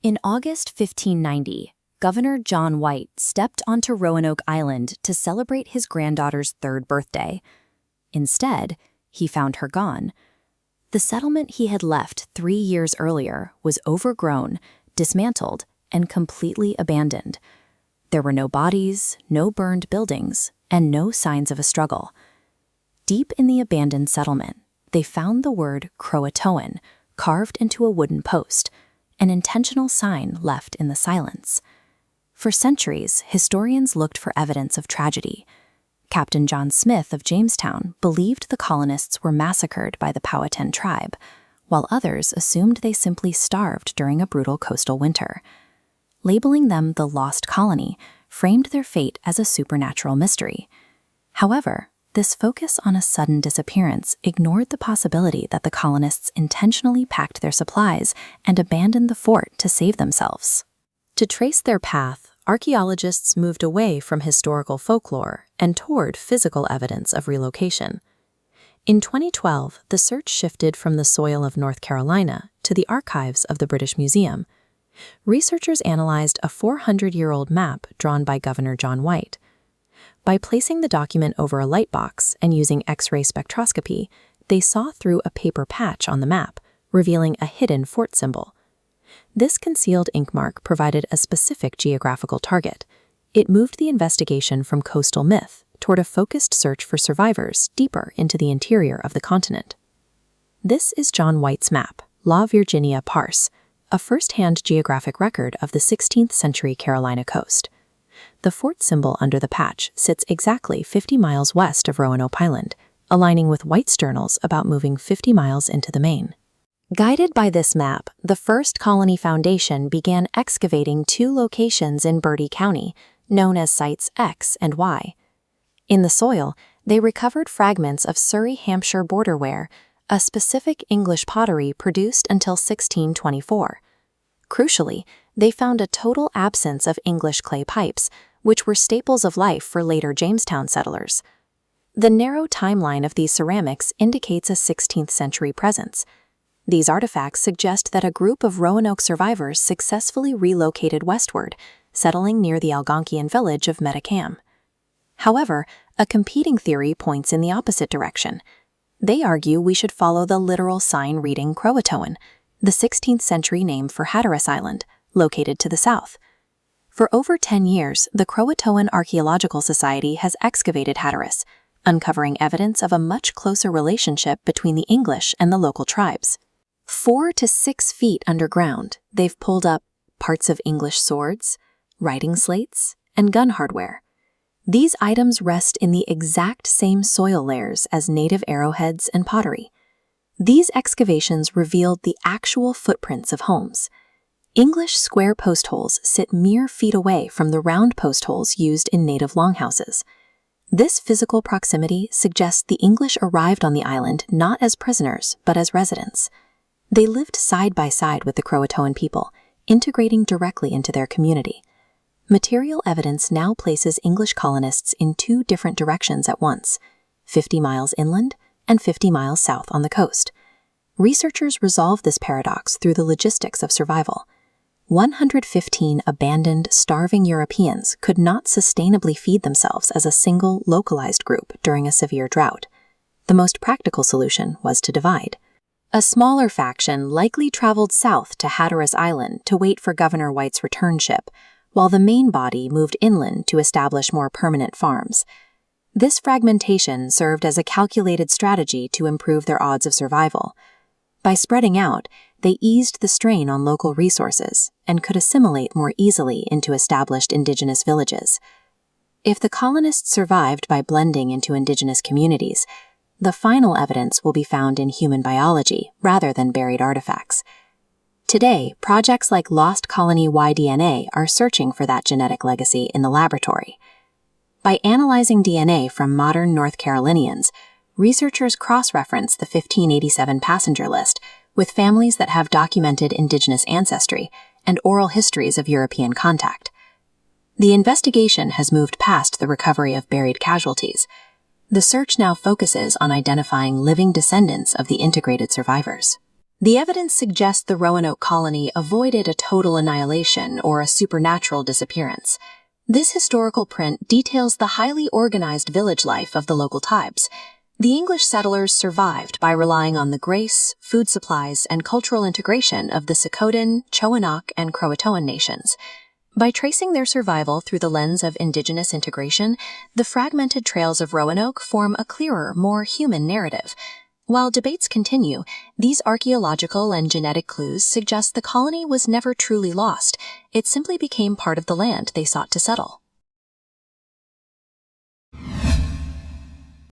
In August 1590, Governor John White stepped onto Roanoke Island to celebrate his granddaughter's third birthday. Instead, he found her gone. The settlement he had left 3 years earlier was overgrown, dismantled, and completely abandoned. There were no bodies, no burned buildings, and no signs of a struggle. Deep in the abandoned settlement, they found the word CROATOAN carved into a wooden post, an intentional sign left in the silence. For centuries, historians looked for evidence of tragedy. Captain John Smith of Jamestown believed the colonists were massacred by the Powhatan tribe, while others assumed they simply starved during a brutal coastal winter. Labeling them the Lost Colony framed their fate as a supernatural mystery. However, this focus on a sudden disappearance ignored the possibility that the colonists intentionally packed their supplies and abandoned the fort to save themselves. To trace their path, archaeologists moved away from historical folklore and toward physical evidence of relocation. In 2012, the search shifted from the soil of North Carolina to the archives of the British Museum. Researchers analyzed a 400-year-old map drawn by Governor John White. By placing the document over a light box and using X-ray spectroscopy, they saw through a paper patch on the map, revealing a hidden fort symbol. This concealed ink mark provided a specific geographical target. It moved the investigation from coastal myth toward a focused search for survivors deeper into the interior of the continent. This is John White's map, La Virginia Parse, a first-hand geographic record of the 16th century Carolina coast. The fort symbol under the patch sits exactly 50 miles west of Roanoke Island, aligning with White's journals about moving 50 miles into the main. Guided by this map, the First Colony Foundation began excavating 2 locations in Bertie County, known as Sites X and Y. In the soil, they recovered fragments of Surrey, Hampshire borderware, a specific English pottery produced until 1624. Crucially, they found a total absence of English clay pipes, which were staples of life for later Jamestown settlers. The narrow timeline of these ceramics indicates a 16th century presence. These artifacts suggest that a group of Roanoke survivors successfully relocated westward, settling near the Algonquian village of Metacam. However, a competing theory points in the opposite direction. They argue we should follow the literal sign reading CROATOAN, the 16th century name for Hatteras Island, located to the south. For over 10 years, the CROATOAN Archaeological Society has excavated Hatteras, uncovering evidence of a much closer relationship between the English and the local tribes. 4 to 6 feet underground, they've pulled up parts of English swords, writing slates, and gun hardware. These items rest in the exact same soil layers as native arrowheads and pottery. These excavations revealed the actual footprints of homes. English square post holes sit mere feet away from the round post holes used in native longhouses. This physical proximity suggests the English arrived on the island not as prisoners, but as residents. They lived side by side with the CROATOAN people, integrating directly into their community. Material evidence now places English colonists in 2 different directions at once, 50 miles inland and 50 miles south on the coast. Researchers resolve this paradox through the logistics of survival. 115 abandoned, starving Europeans could not sustainably feed themselves as a single, localized group during a severe drought. The most practical solution was to divide. A smaller faction likely traveled south to Hatteras Island to wait for Governor White's return ship, while the main body moved inland to establish more permanent farms. This fragmentation served as a calculated strategy to improve their odds of survival. By spreading out, they eased the strain on local resources and could assimilate more easily into established indigenous villages. If the colonists survived by blending into indigenous communities, the final evidence will be found in human biology rather than buried artifacts. Today, projects like Lost Colony Y-DNA are searching for that genetic legacy in the laboratory. By analyzing DNA from modern North Carolinians, researchers cross-reference the 1587 passenger list with families that have documented indigenous ancestry and oral histories of European contact. The investigation has moved past the recovery of buried casualties. The search now focuses on identifying living descendants of the integrated survivors. The evidence suggests the Roanoke colony avoided a total annihilation or a supernatural disappearance. This historical print details the highly organized village life of the local tribes. The English settlers survived by relying on the grace, food supplies, and cultural integration of the CROATOAN, Roanoke, and CROATOAN nations. By tracing their survival through the lens of Indigenous integration, the fragmented trails of Roanoke form a clearer, more human narrative. While debates continue, these archaeological and genetic clues suggest the colony was never truly lost. It simply became part of the land they sought to settle.